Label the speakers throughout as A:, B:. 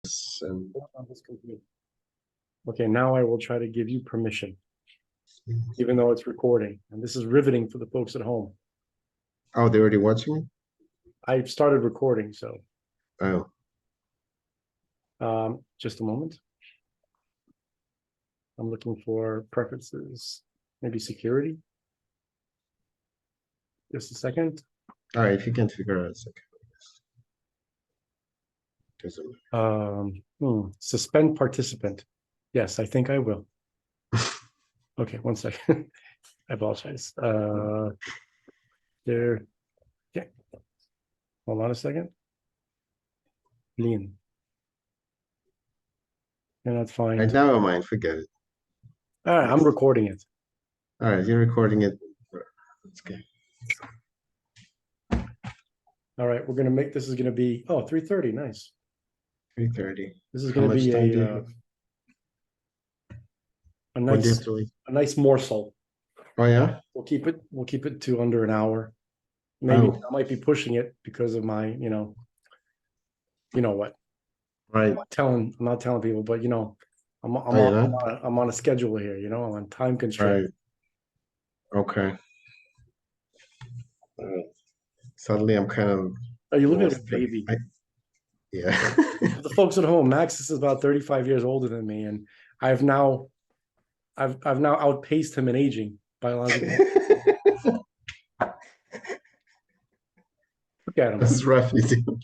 A: comments and
B: On this computer. Okay, now I will try to give you permission, even though it's recording. And this is riveting for the folks at home.
A: oh, they're already watching it?
B: I've started recording, so
A: Oh,
B: just a moment. I'm looking for preferences, maybe security. Just a second.
A: all right, if you can figure out, it's okay. Doesn't
B: Suspend participant. Yes, I think I will. Okay, one second. I apologize. There. Yeah. Hold on a second. Lean. And that's fine.
A: right, never mind, forget it.
B: All right, I'm recording it.
A: All right, you're recording it. That's good.
B: All right, we're gonna make this is gonna be 3:30. Nice.
A: 3:30.
B: This is
A: How
B: gonna
A: much
B: be
A: time do you
B: a
A: have?
B: a
A: When do you
B: nice
A: have to leave?
B: a nice morsel.
A: Oh yeah?
B: We'll keep it to under an hour. Maybe
A: Oh,
B: I might be pushing it because of my, you know what.
A: right.
B: I'm not telling people, but I'm
A: Oh, you're not?
B: I'm on a schedule here, I'm on time constraint.
A: Right. Okay. Suddenly I'm kind of
B: Oh, you're looking at a
A: lost.
B: baby.
A: Yeah.
B: For the folks at home, Max is about 35 years older than me, and I've now outpaced him in aging biologically. Look at him.
A: That's rough, you do.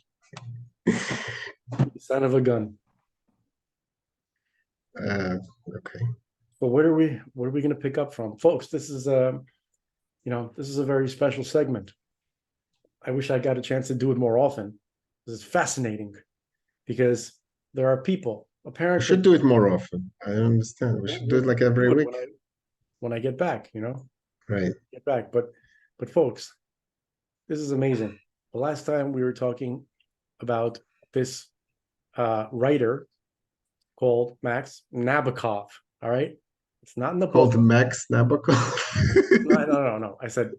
B: Son of a gun.
A: Okay.
B: But what are we going to pick up from, folks? This is a very special segment. I wish I got a chance to do it more often. This is fascinating because there are people.
A: We
B: Apparently,
A: should do it more often. I understand. We should do it like every week.
B: When I get back,
A: Right.
B: get back. But folks, this is amazing. The last time we were talking about this writer called Max Nabokov. All right, it's not in the book.
A: Called Max Nabokov.
B: No. I said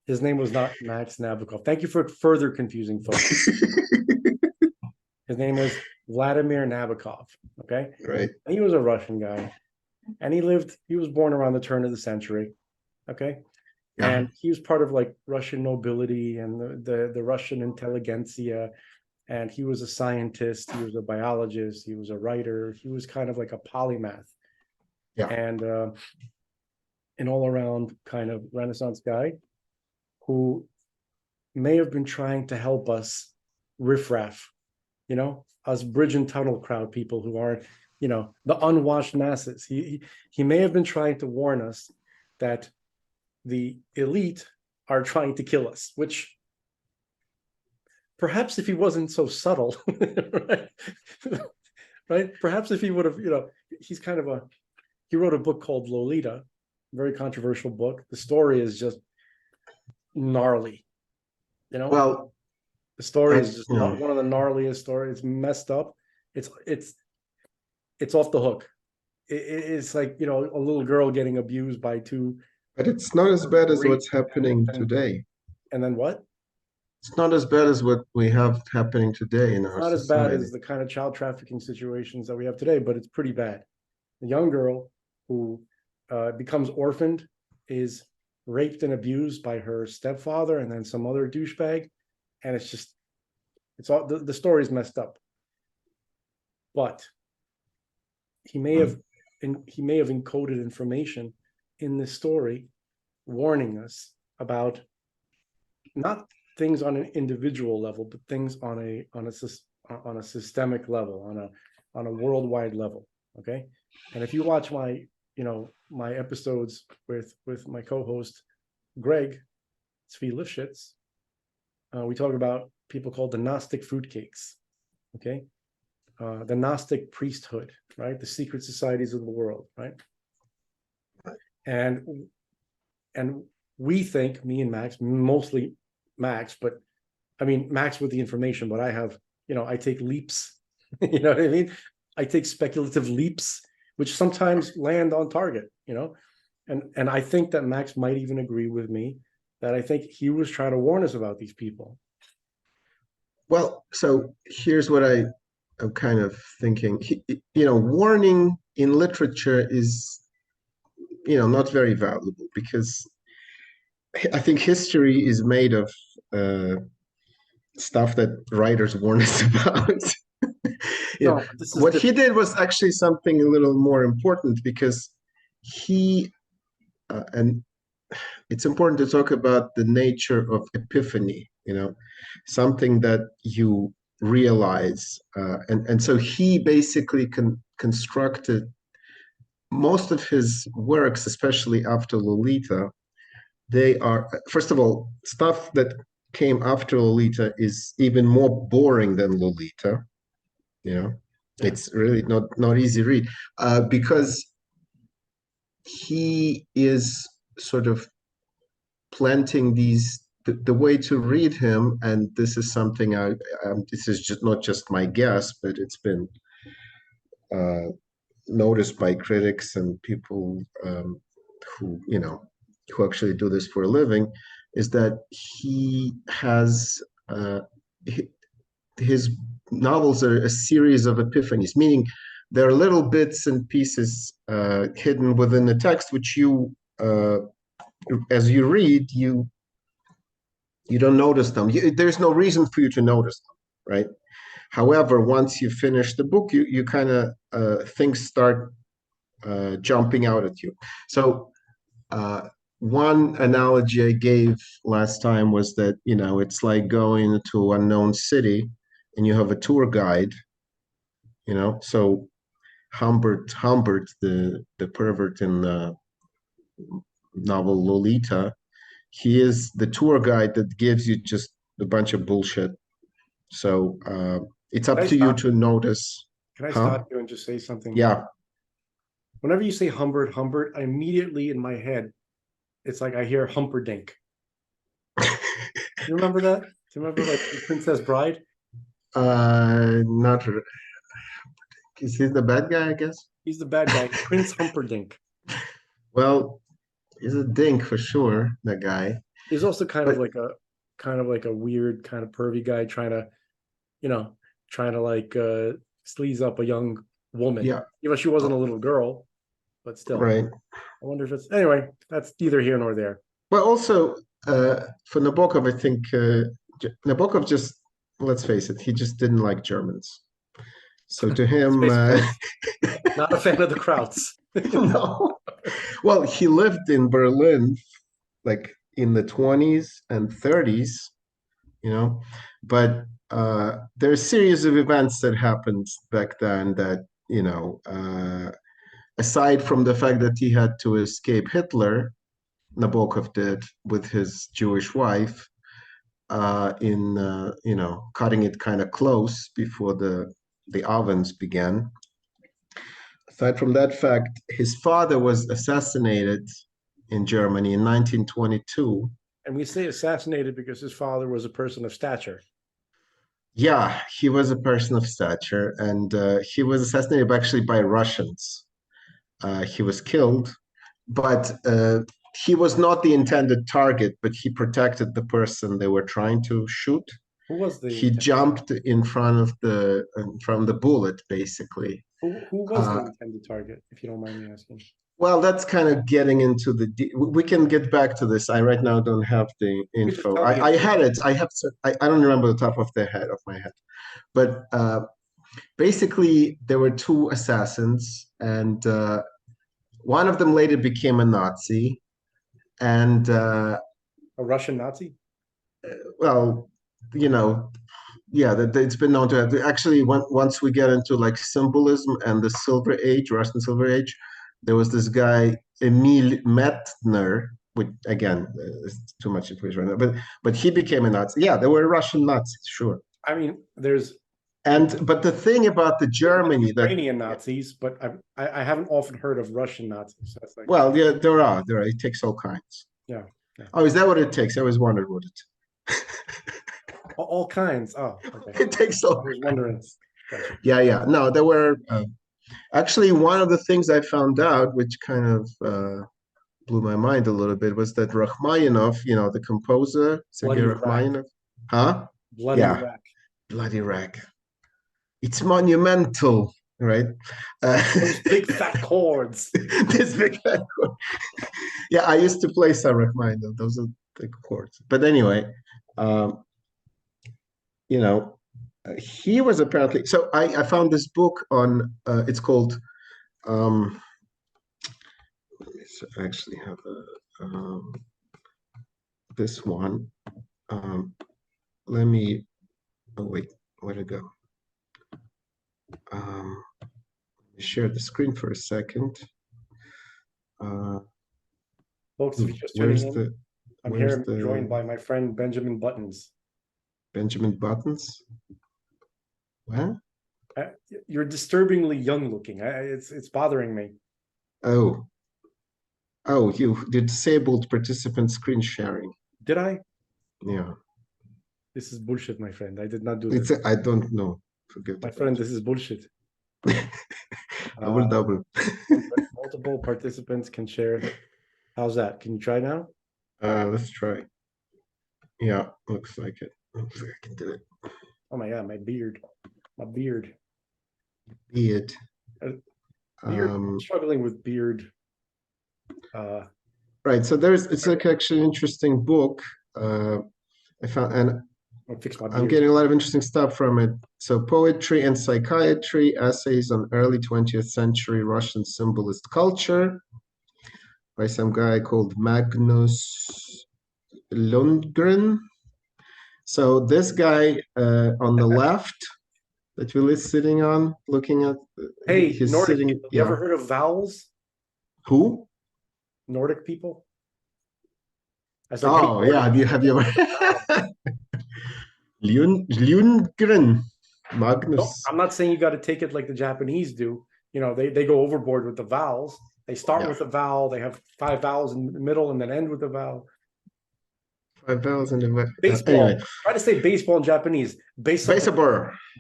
B: his name was not Max Nabokov. Thank you for further confusing folks. His name was Vladimir Nabokov. Okay,
A: Right.
B: and he was a Russian guy, and he was born around the turn of the century. Okay.
A: Yeah.
B: And he was part of like Russian nobility and the Russian intelligentsia. And he was a scientist, he was a biologist, he was a writer, he was kind of like a polymath.
A: Yeah.
B: And an all-around kind of Renaissance guy who may have been trying to help us riffraff, us bridge and tunnel crowd people who aren't, the unwashed masses. He may have been trying to warn us that the elite are trying to kill us, which perhaps if he wasn't so subtle, right? Perhaps if he would have, he's kind of he wrote a book called Lolita, very controversial book. The story is just gnarly,
A: Well,
B: the story is just one of the gnarliest stories. It's messed up. It's off the hook. It's like, a little girl getting abused by two.
A: But it's not as bad as what's happening today.
B: And then what?
A: It's not as bad as what we have happening today in our society.
B: It's not as bad as the kind of child trafficking situations that we have today, but it's pretty bad. A young girl who becomes orphaned is raped and abused by her stepfather and then some other douchebag, and it's all the story's messed up. But he may have encoded information in this story warning us about not things on an individual level, but things on a systemic level, on a worldwide level. Okay. And if you watch my episodes with my co-host Greg Tzvi Lifshitz, we talk about people called the Gnostic fruitcakes. Okay. The Gnostic priesthood, right? The secret societies of the world, right? And we think, me and Max, mostly Max, but I mean Max with the information, but I have, I take leaps. You know what I mean? I take speculative leaps, which sometimes land on target, and I think that Max might even agree with me that I think he was trying to warn us about these people.
A: Well, so here's what I I'm kind of thinking, warning in literature is, not very valuable because I think history is made of uh, stuff that writers warn us about. Yeah,
B: No, this is
A: what he
B: different.
A: did was actually something a little more important because he, and it's important to talk about the nature of epiphany, something that you realize. And so he basically constructed most of his works, especially after Lolita. They are, first of all, stuff that came after Lolita is even more boring than Lolita. You know,
B: Yeah.
A: it's really not easy to read because he is sort of planting the way to read him, and this is something this is just not just my guess, but it's been uh, noticed by critics and people who who actually do this for a living, is that he has his novels are a series of epiphanies, meaning there are little bits and pieces hidden within the text, which as you read, you don't notice them. There's no reason for you to notice them, right? However, once you finish the book, you kind of things start jumping out at you. So one analogy I gave last time was that it's like going to an unknown city, and you have a tour guide. So Humbert, the pervert in the novel Lolita, he is the tour guide that gives you just a bunch of bullshit. So it's
B: Can
A: up
B: I
A: to you
B: stop
A: to
B: you?
A: notice,
B: Can I
A: huh?
B: stop you and just say something?
A: Yeah.
B: Whenever you say Humbert, I immediately in my head, it's like I hear Humperdinck. You remember that? Do you remember like the Princess Bride?
A: Not is he the bad guy, I guess?
B: He's the bad guy, Prince Humperdinck.
A: Well, he's a dink for sure, that guy.
B: He's also
A: But
B: kind of like a weird kind of pervy guy trying to, you know, trying to like sleaze up a young woman.
A: yeah,
B: Even though she wasn't a little girl, but still.
A: right.
B: I wonder if it's anyway, that's neither here nor there.
A: But also for Nabokov, I think Nabokov just, let's face it, he just didn't like Germans. So to
B: Let's
A: him,
B: face facts. Not a fan of the Krauts.
A: no. Well, he lived in Berlin like in the 20s and 30s, you know, but there are a series of events that happened back then that, aside from the fact that he had to escape Hitler, Nabokov did with his Jewish wife, in cutting it kind of close before the ovens began. Aside from that fact, his father was assassinated in Germany in 1922.
B: And we say assassinated because his father was a person of stature.
A: Yeah, he was a person of stature, and he was assassinated actually by Russians. He was killed, but he was not the intended target, but he protected the person they were trying to shoot.
B: Who was
A: He
B: the
A: jumped in front of the bullet, basically.
B: who was the
A: Uh,
B: intended target, if you don't mind me asking?
A: well, that's kind of getting into we can get back to this. I right now don't have the
B: You could just
A: info.
B: tell me
A: I
B: if
A: had it. I don't remember the top of my head, but basically there were two assassins, and one of them later became a Nazi, and
B: a Russian Nazi.
A: well, you know, yeah, that it's been known to have. Actually, once we get into like symbolism and the Silver Age, Russian Silver Age, there was this guy Emil Metner, which again is too much information right now, but he became a Nazi. Yeah, there were Russian Nazis, sure.
B: I mean, there's
A: But the thing about the
B: there's been
A: Germany that,
B: Ukrainian Nazis, but I haven't often heard of Russian Nazis. So that's like,
A: well, yeah, there are. It takes all kinds.
B: yeah, yeah.
A: Oh, is that what it takes? I always wondered what
B: All kinds. Oh, okay.
A: it takes
B: I
A: all
B: was wondering.
A: kinds.
B: Gotcha.
A: Yeah, yeah. No, there were actually one of the things I found out, which kind of blew my mind a little bit, was that Rachmaninoff, the composer, Sergei
B: Bloody rack.
A: Rachmaninoff, huh?
B: Bloody
A: Yeah,
B: rack.
A: bloody wreck. it's monumental, right?
B: Those big fat chords.
A: this big fat chord. Yeah, I used to play some Rachmaninoff. Those are the chords. But anyway, um, you know, he was apparently. So I found this book on. It's called. Let me actually have this one. Let me. Oh wait, where'd it go? Share the screen for a second.
B: Folks, if you're just tuning
A: Where's
B: in,
A: the
B: I'm
A: where's
B: here joined
A: the
B: by my friend Benjamin Buttons.
A: Benjamin Buttons? What?
B: You're disturbingly young looking. It's bothering me.
A: Oh, you disabled participant screen sharing.
B: Did I?
A: Yeah,
B: This is bullshit, my friend. I did not do
A: it's
B: this.
A: I don't know. Forget
B: My
A: about
B: friend,
A: it.
B: this is bullshit.
A: Double.
B: Multiple participants can share. How's that? Can you try now?
A: Let's try. Yeah, looks like it. Looks like I can do it.
B: Oh my God, my beard. My beard.
A: Beard.
B: I'm struggling with beard.
A: Right. So it's like actually an interesting book. I found, and
B: I'll fix my
A: I'm
B: beard.
A: getting a lot of interesting stuff from it. So, Poetry and Psychiatry, Essays on Early 20th Century Russian Symbolist Culture by some guy called Magnus Lundgren. So, this guy on the left that we're sitting on, looking at,
B: Hey,
A: he's
B: Nordic
A: sitting,
B: people. You
A: yeah.
B: ever heard of vowels?
A: Who?
B: Nordic people? I said, hey,
A: Oh,
B: Nordic
A: yeah. Have you ever? Lundgren.
B: No,
A: Magnus.
B: I'm not saying you got to take it like the Japanese do. You know, they go overboard with the vowels. They start
A: Yeah.
B: with a vowel. They have 5 vowels in the middle and then end with a vowel.
A: 5,000.
B: Baseball.
A: Anyway,
B: Try to say baseball in Japanese.
A: Baseball.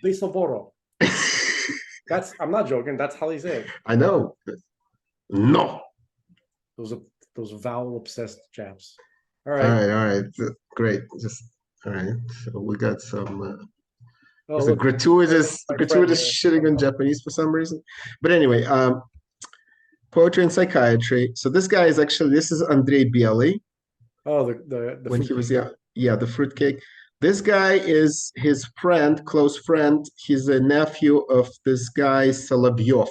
B: Baseball. I'm not joking. That's how they say it.
A: I know. No.
B: Those vowel obsessed Japs. All
A: All
B: right.
A: right. Great. Just all right. So we got some
B: Oh,
A: there's a
B: look,
A: gratuitous
B: my friend here.
A: shitting on Japanese for some reason. But anyway, poetry and psychiatry. So this is Andrei Bialy
B: Oh, the
A: when
B: fruit.
A: he was the fruitcake. This guy is his friend, close friend. He's a nephew of this guy Solovyov.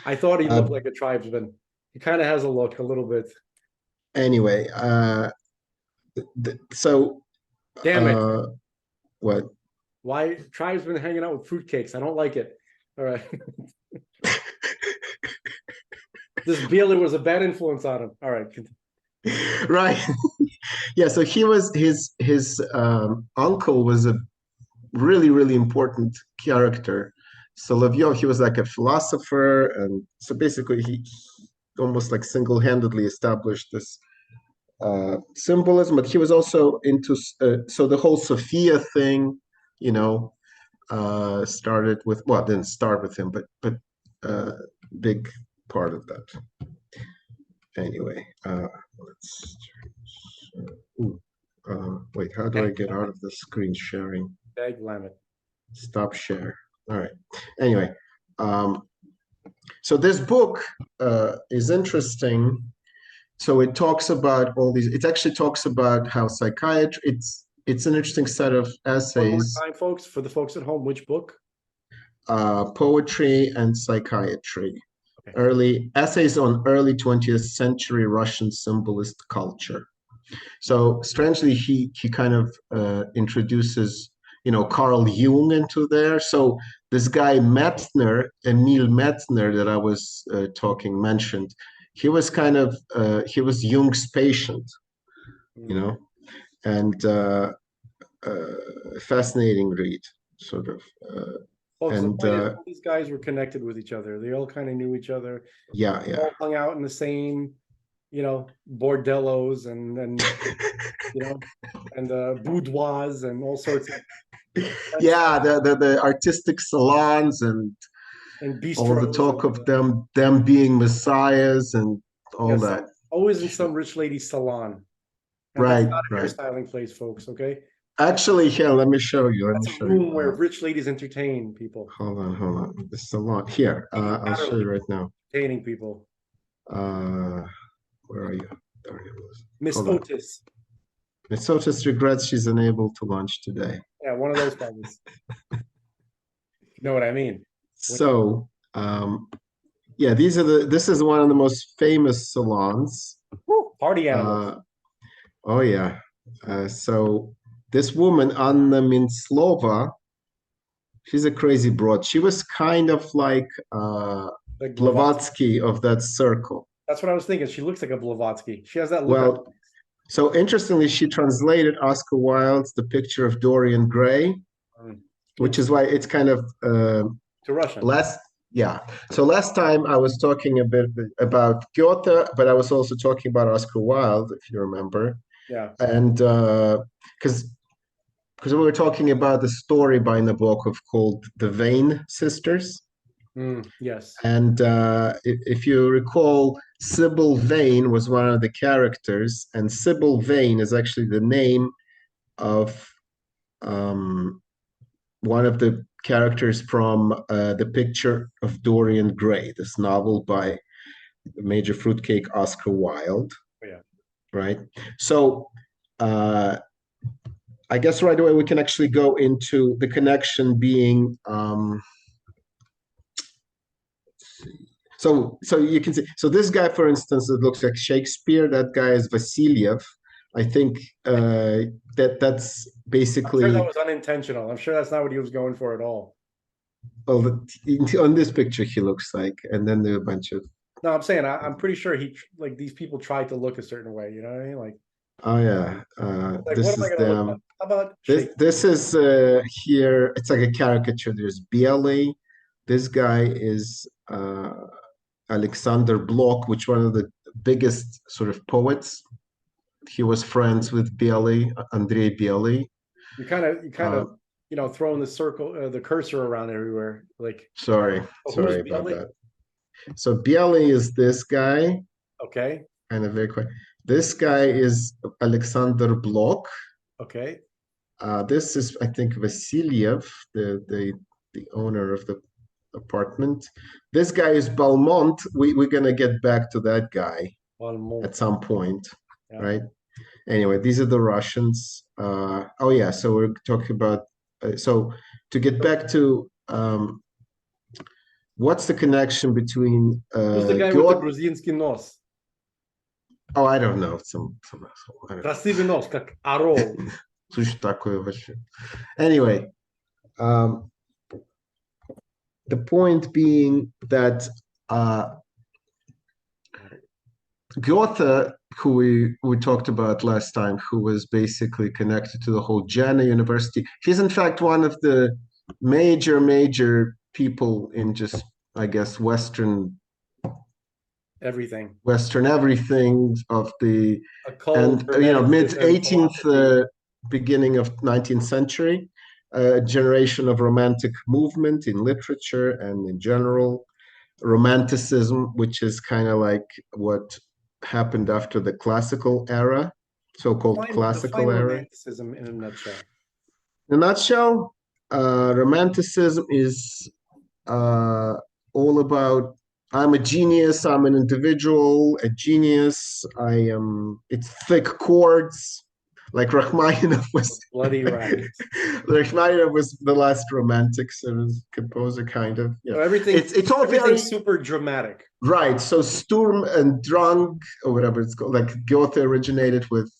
B: I thought he looked like a tribesman. He kind of has a look a little bit.
A: Anyway, so
B: Damn it.
A: What?
B: Why tribesmen hanging out with fruitcakes? I don't like it. All right. This Biela was a bad influence on him. All right.
A: Right. Yeah, so he was his uncle was a really, really important character. Solovyov, he was like a philosopher, and so basically he almost like single-handedly established this symbolism, but he was also into so the whole Sophia thing, you know, started with, well, didn't start with him, but big part of that. Anyway, let's wait, how do I get out of the screen sharing? Stop share. All right. Anyway, so this book is interesting. So it talks about all these. It actually talks about how psychiatry. It's an interesting set of essays.
B: One more time, folks, for the folks at home, which book?
A: Poetry and Psychiatry. Okay. Early essays on early 20th century Russian symbolist culture. So strangely, he kind of introduces, Carl Jung into there. So this guy Metzner, Emil Metzner, that I was mentioned, he was kind of he was Jung's patient, and fascinating read, sort of.
B: And all these guys were connected with each other. They all kind of knew each other.
A: Yeah.
B: All hung out in the same, bordellos and and boudoirs and all sorts of.
A: Yeah, the artistic salons and
B: bistros,
A: all the talk of them being messiahs and all that.
B: Always in some rich lady's salon.
A: And right,
B: that's not a hairstyling place, folks. Okay,
A: Actually, here, let me show you. Let me
B: That's a
A: show you.
B: room where rich ladies entertain people.
A: Hold on, hold on. This is a lot. Here, I'll show you right now.
B: Entertaining people.
A: Uh, where are you? There it is.
B: Miss
A: Hold on.
B: Otis.
A: Miss Otis regrets she's unable to launch today.
B: Yeah, one of those families. You know what I mean?
A: So, yeah, this is one of the most famous salons.
B: Woo, party animals.
A: Oh yeah. So this woman, Anna Minslova, she's a crazy broad. She was kind of like
B: Like Blavatsky.
A: Blavatsky of that circle.
B: That's what I was thinking. She looks like a Blavatsky. She has that look on.
A: Well, so interestingly, she translated Oscar Wilde's The Picture of Dorian Gray, which is why it's kind of
B: to Russian.
A: yeah. So last time I was talking a bit about Goethe, but I was also talking about Oscar Wilde, if you remember.
B: Yeah.
A: And because we were talking about the story by Nabokov called The Vane Sisters.
B: Yes.
A: And if you recall, Sybil Vane was one of the characters, and Sybil Vane is actually the name of one of the characters from The Picture of Dorian Gray, this novel by major fruitcake Oscar Wilde.
B: Oh, yeah.
A: Right. So I guess right away we can actually go into the connection being so you can see, so this guy, for instance, it looks like Shakespeare. That guy is Vasiliev. I think that's basically.
B: I'm sure that was unintentional. I'm sure that's not what he was going for at all.
A: Well, on this picture he looks like, and then there are a bunch of.
B: No, I'm saying I'm pretty sure like these people tried to look a certain way. You know what I mean? Like.
A: Oh yeah,
B: like,
A: this
B: what am I
A: is
B: gonna
A: them.
B: look How about
A: this is here. It's like a caricature. There's BLA. This guy is Alexander Blok, which one of the biggest sort of poets. He was friends with BLA, Andrei BLA.
B: You kind of throwing the circle, the cursor around everywhere. Like,
A: sorry about that. So BLA is this guy.
B: Okay.
A: Kind of very quick. This guy is Alexander Blok.
B: Okay.
A: This is, I think, Vasiliev, the owner of the apartment. This guy is Balmont. We're gonna get back to that guy at some point, yeah. Right? Anyway, these are the Russians. Oh yeah, so we're talking about. So to get back to what's the connection between?
B: Who's the guy with the Gruzinski nose?
A: Oh, I don't know. Some
B: Красивый нос, как орел.
A: Anyway, the point being that Goethe, who we talked about last time, who was basically connected to the whole Jena University, he's in fact one of the major people in just, I guess, Western everything of the and mid 18th beginning of 19th century, a generation of romantic movement in literature and in general, romanticism, which is kind of like what happened after the classical era, so-called classical era.
B: Romanticism in a nutshell.
A: In a nutshell, romanticism is all about I'm a genius, I'm an individual, a genius, it's thick chords, like Rachmaninoff was.
B: Bloody racket.
A: Rachmaninoff was the last romantic sort of composer, kind of.
B: So it's all very super dramatic.
A: Right, so Sturm and Drang, or whatever it's called, like Goethe originated with,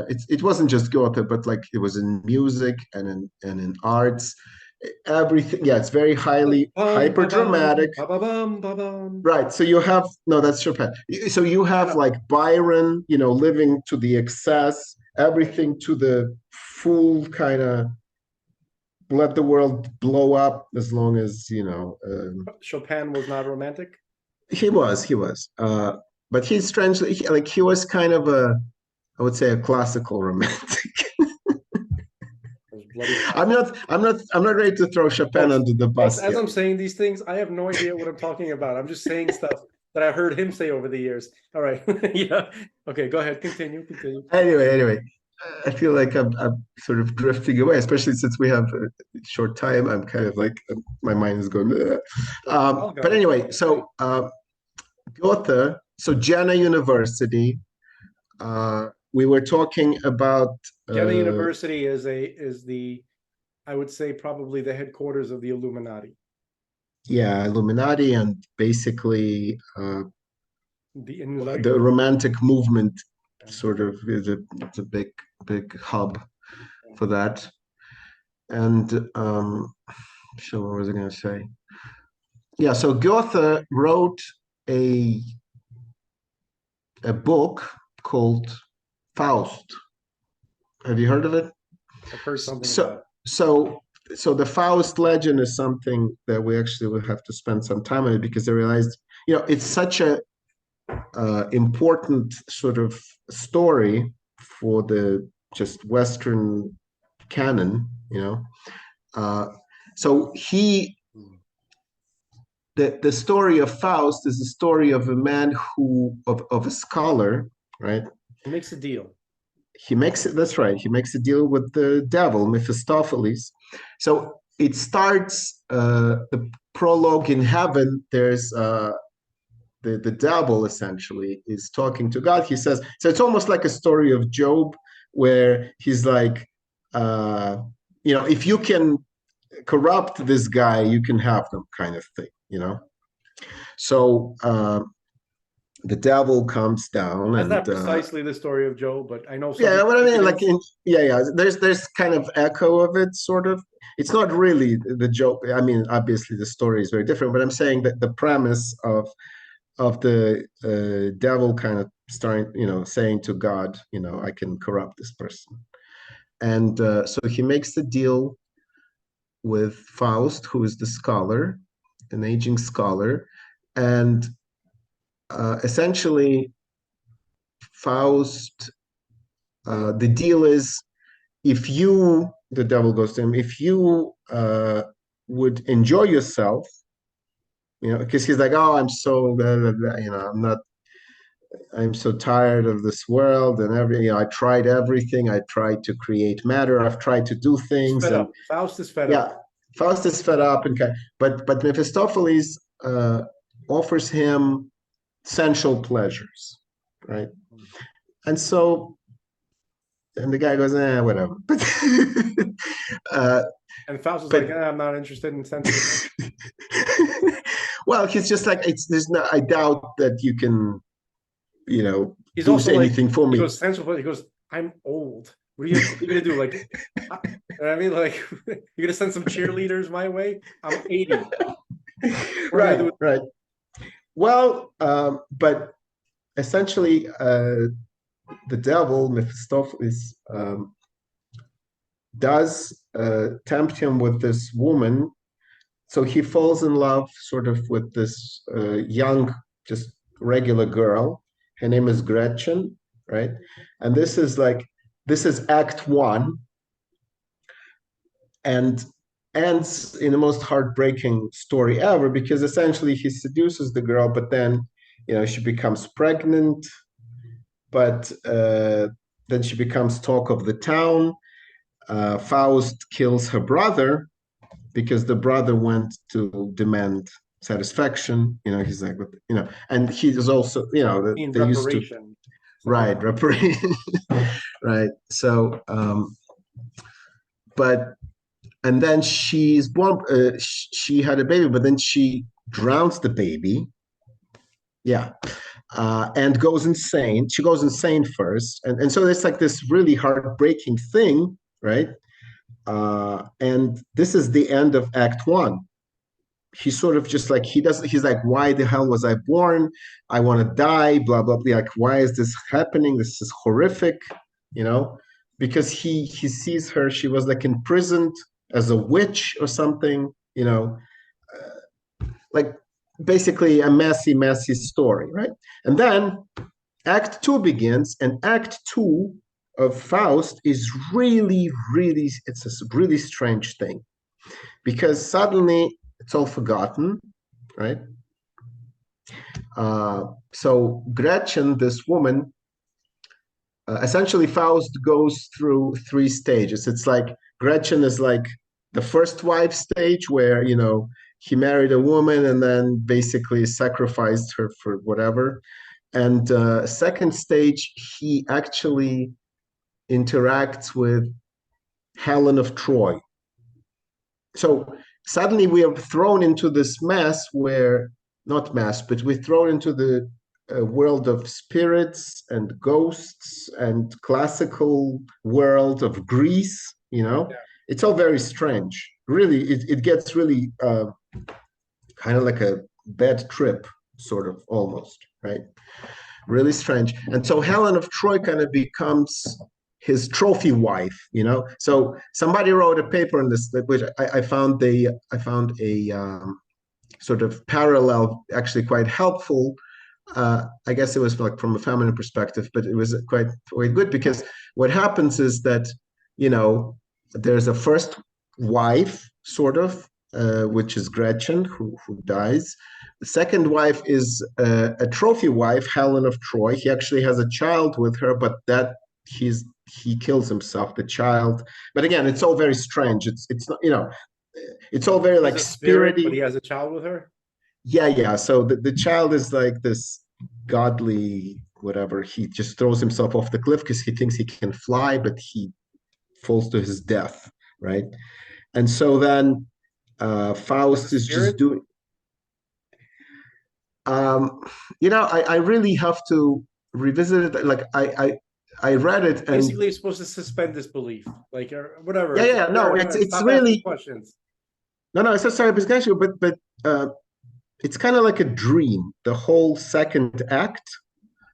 A: it wasn't just Goethe, but like it was in music and in arts. Everything, yeah, it's very highly hyper dramatic. Right, so you have that's Chopin. So you have like Byron, living to the excess, everything to the full kind of let the world blow up, as long as
B: Chopin was not romantic.
A: He was, but he's strangely he was kind of I would say a classical romantic. I'm not ready to throw Chopin under the bus.
B: As I'm saying these things, I have no idea what I'm talking about. I'm just saying stuff that I heard him say over the years. All right. Yeah. Okay, go ahead. Continue.
A: Anyway. I feel like I'm sort of drifting away, especially since we have a short time. I'm kind of like my mind is going. "Ugh."
B: I'll
A: But
B: go.
A: anyway, so Goethe, so Jena University. We were talking about
B: Jena University is the, I would say, probably the headquarters of the Illuminati.
A: yeah, Illuminati and basically
B: The
A: the
B: Enlightenment.
A: Romantic movement sort of is it's a big hub for that. And so what was I going to say? Yeah, so Goethe wrote a a book called Faust. Have you heard of it?
B: I've heard something about
A: So
B: it.
A: so so the Faust legend is something that we actually will have to spend some time on it because I realized, it's such a important sort of story for the just Western canon, Uh, so the story of Faust is the story of a man of a scholar, right?
B: He makes a deal.
A: That's right, he makes a deal with the devil, Mephistopheles. So it starts, the prologue in heaven, there's the devil essentially is talking to God. He says, so it's almost like a story of Job, where he's like, if you can corrupt this guy, you can have them, kind of thing. So the devil comes down
B: That's
A: and
B: not precisely the story of Joe, but I know some
A: yeah,
B: people
A: what I
B: think
A: mean,
B: it
A: like
B: is.
A: yeah, there's kind of echo of it, sort of. It's not really the joke. I mean, obviously the story is very different, but I'm saying that the premise of the devil kind of starting, saying to God, I can corrupt this person. And so he makes the deal with Faust, who is the scholar, an aging scholar. And essentially, Faust, the deal is, if you, the devil goes to him, if you would enjoy yourself, because he's like, oh, I'm so, blah, blah, blah, I'm so tired of this world and I tried everything. I tried to create matter. I've tried to do
B: He's
A: things,
B: fed
A: and
B: up. Faust is fed
A: yeah,
B: up.
A: Faust is fed up but Mephistopheles offers him sensual pleasures, right? And so, and the guy goes, whatever. uh,
B: And Faust is like,
A: but
B: I'm not interested in sensual pleasure.
A: well, he's just like, there's no, I doubt that you can,
B: He's
A: do
B: also like,
A: anything for
B: he
A: me.
B: goes, sensual pleasure. He goes, I'm old. What are you gonna do? Like, I mean, like, you're gonna send some cheerleaders my way? I'm 80. What am I gonna
A: Right,
B: do?
A: right. Well, but essentially, the devil, Mephistopheles, does tempt him with this woman. So he falls in love sort of with this young, just regular girl. Her name is Gretchen, right? And this is Act One, and ends in the most heartbreaking story ever, because essentially he seduces the girl, but then, she becomes pregnant, but then she becomes talk of the town. Faust kills her brother because the brother went to demand satisfaction. He's like, and he is also,
B: In
A: they used to,
B: reparation. Something.
A: right, reparation, right. So, but, and then she's born, she had a baby, but then she drowns the baby. Yeah. And goes insane. She goes insane first. And so it's like this really heartbreaking thing, right? And this is the end of Act One. He's sort of just like, he's like, why the hell was I born? I want to die, blah, blah, blah. Like, why is this happening? This is horrific, you know, because he sees her, she was like imprisoned as a witch or something, like basically a messy story, right? And then Act Two begins, and Act Two of Faust is really, it's a really strange thing, because suddenly it's all forgotten, right? So Gretchen, this woman, essentially Faust goes through three stages. It's like Gretchen is like the first wife stage where, he married a woman and then basically sacrificed her for whatever. And second stage, he actually interacts with Helen of Troy. So suddenly we are thrown into this mess where, not mess, but we're thrown into the world of spirits and ghosts and classical world of Greece,
B: Yeah.
A: It's all very strange. Really, it gets really kind of like a bad trip, sort of almost, right? Really strange. And so Helen of Troy kind of becomes his trophy wife. So somebody wrote a paper on this, which I found a sort of parallel, actually quite helpful. I guess it was like from a feminine perspective, but it was quite good because what happens is that there's a first wife, sort of, which is Gretchen, who dies. The second wife is a trophy wife, Helen of Troy. He actually has a child with her, but he kills himself, the child. But again, it's all very strange. It's not, it's all very
B: He's
A: like
B: a spirit, but
A: spirity.
B: he has a child with her.
A: Yeah. So the child is like this godly whatever. He just throws himself off the cliff because he thinks he can fly, but he falls to his death, right? And so then
B: As a
A: Faust is just
B: spirit,
A: doing. I really have to revisit it. Like I read it and
B: basically, you're supposed to suspend disbelief, like or whatever.
A: yeah, no, it's
B: Stop asking
A: really
B: questions.
A: no, it's a sorry, but it's kind of like a dream. The whole second act,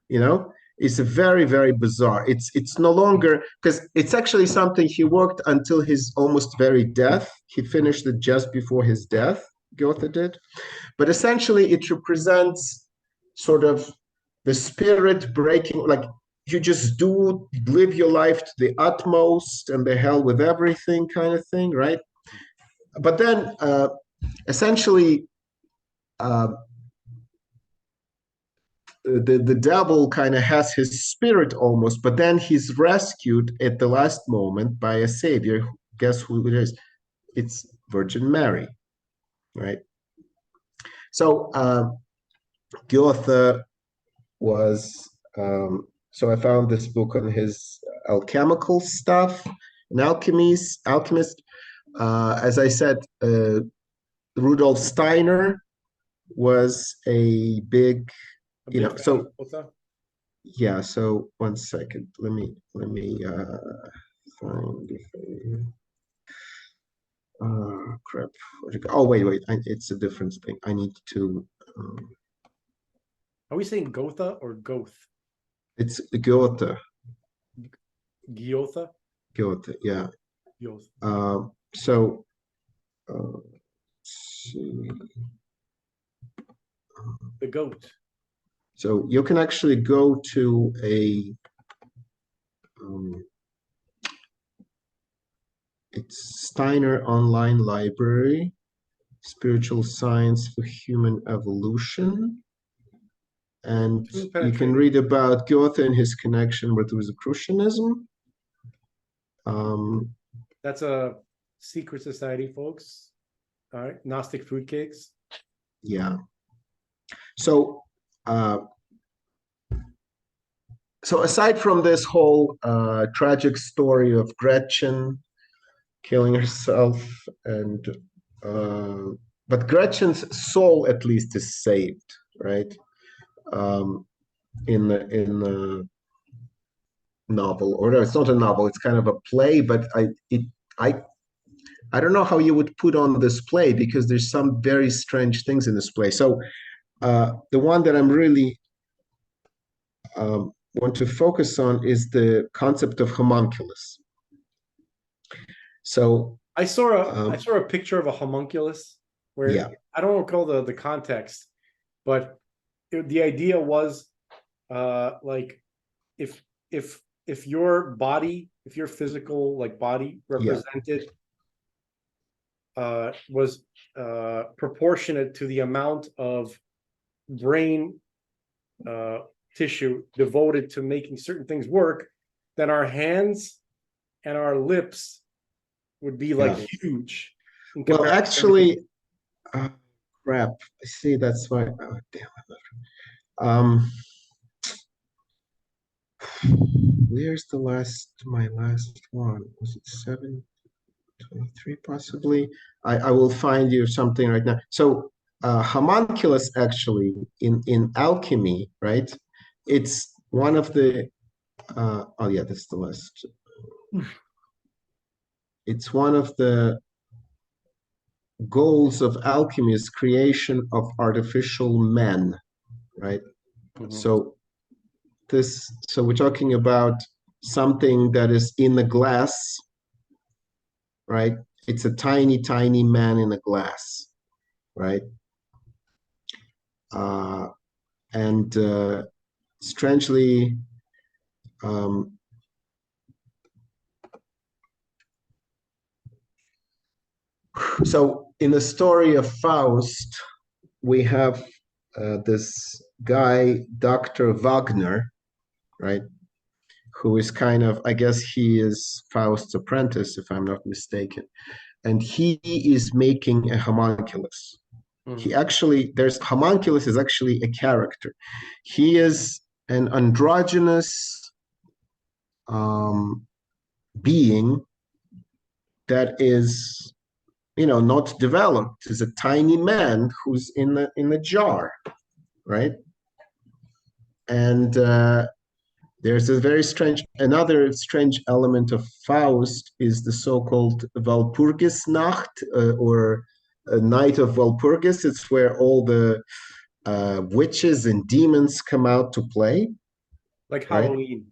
A: you know, is very, very bizarre. It's no longer because it's actually something he worked until his almost very death. He finished it just before his death, Goethe did. But essentially, it represents sort of the spirit breaking, like you just do live your life to the utmost and the hell with everything kind of thing, right? But then essentially, uh, the devil kind of has his spirit almost, but then he's rescued at the last moment by a savior. Guess who it is? It's Virgin Mary, right? So Goethe was so I found this book on his alchemical stuff, an alchemist. As I said, Rudolf Steiner was a big,
B: A big fan
A: so
B: of Lolita.
A: yeah. So one second, let me find. Crap. Oh wait, it's a different thing. I need to. Um,
B: Are we saying Gotha or Goth?
A: it's Goethe.
B: Giotha?
A: Goethe. Yeah.
B: Goth.
A: So let's see.
B: The goat.
A: So you can actually go to um, it's Steiner Online Library, Spiritual Science for Human Evolution. And
B: Too
A: you can
B: penetrating.
A: read about Goethe and his connection with Rosicrucianism.
B: That's a secret society, folks. All right. Gnostic fruitcakes.
A: Yeah. So, uh, so aside from this whole tragic story of Gretchen killing herself, and but Gretchen's soul at least is saved, right? Um, in the novel, or no, it's not a novel; it's kind of a play. But I I don't know how you would put on this play because there's some very strange things in this play. So the one that I'm really want to focus on is the concept of homunculus. So
B: I saw a picture of a homunculus where
A: yeah,
B: I don't recall the context, but the idea was like if if your body, if your physical like body
A: yeah,
B: represented was proportionate to the amount of brain uh, tissue devoted to making certain things work, then our hands and our lips would be like
A: Yeah.
B: huge in
A: Well,
B: comparison to everything.
A: actually, crap. See, that's why. Oh, damn. Um, where's my last one? Was it 723 possibly? I will find you something right now. So, homunculus actually in alchemy, right? It's one of the oh yeah, that's the last. It's one of the goals of alchemy is creation of artificial men, right?
B: Mhm.
A: So so we're talking about something that is in the glass, right? It's a tiny, tiny man in a glass, right? Uh, and strangely, um, so in the story of Faust, we have this guy, Dr. Wagner, right? Who is kind of, I guess he is Faust's apprentice, if I'm not mistaken. And he is making a homunculus. He
B: Mhm.
A: actually, there's homunculus is actually a character. He is an androgynous um, being that is, not developed. Is a tiny man who's in the jar, right? And there's a another strange element of Faust is the so-called Walpurgisnacht, or a night of Walpurgis. It's where all the witches and demons come out to play,
B: Like
A: right?
B: Halloween.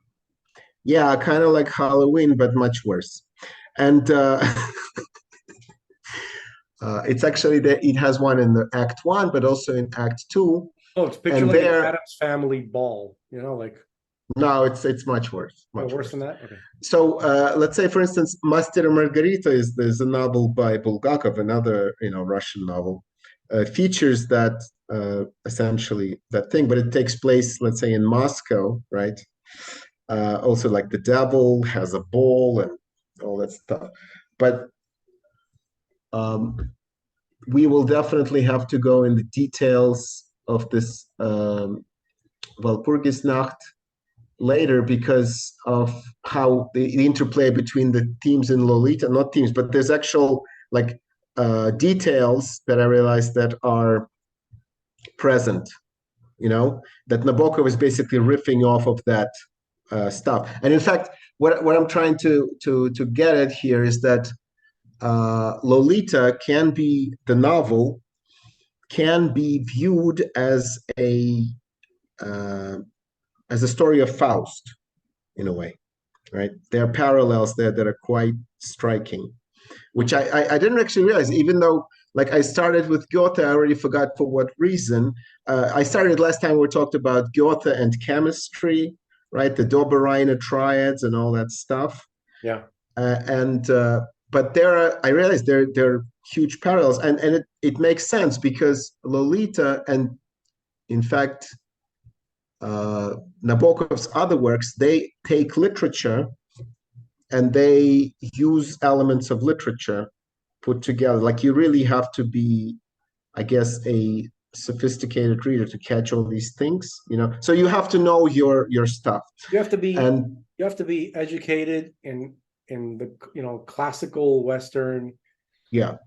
A: Yeah, kind of like Halloween, but much worse. And it's actually that it has one in the Act One, but also in Act Two.
B: Oh, it's picture
A: And
B: like an
A: there,
B: Addams Family ball, like
A: no, it's much worse,
B: oh,
A: much
B: worse than
A: worse.
B: that. Okay.
A: So let's say, for instance, Master and Margarita is a novel by Bulgakov, another Russian novel. Features that essentially that thing, but it takes place, let's say, in Moscow, right? Also, like the devil has a ball and all that stuff. But um, we will definitely have to go in the details of this Walpurgisnacht later because of how the interplay between the themes in Lolita, not themes, but there's actual like details that I realized that are present, that Nabokov is basically riffing off of that stuff. And in fact, what I'm trying to get at here is that Lolita can be the novel can be viewed uh, as a story of Faust in a way, right? There are parallels there that are quite striking, which
B: Mhm.
A: I didn't actually realize, even though like I started with Goethe, I already forgot for what reason. I started last time we talked about Goethe and chemistry, right? The Dobereiner triads and all that stuff.
B: Yeah.
A: And but I realized there are huge parallels, and it makes sense because Lolita and in fact uh, Nabokov's other works, they take literature and they use elements of literature put together. Like you really have to be, I guess, a sophisticated reader to catch all these things, So you have to know your stuff.
B: You have to be
A: And
B: you have to be educated in the classical Western,
A: yeah,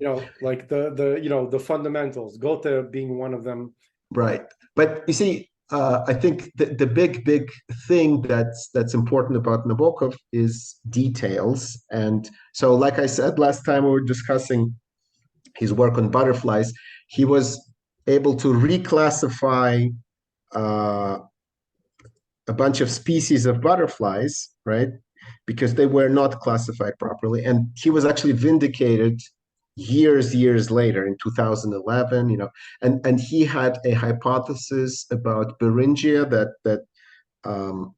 B: like the fundamentals, Goethe being one of them.
A: right. But you see, I think the big thing that's important about Nabokov is details. And so, like I said last time, we were discussing his work on butterflies. He was able to reclassify uh, a bunch of species of butterflies, right? Because they were not classified properly. And he was actually vindicated years later in 2011, and he had a hypothesis about Beringia that um,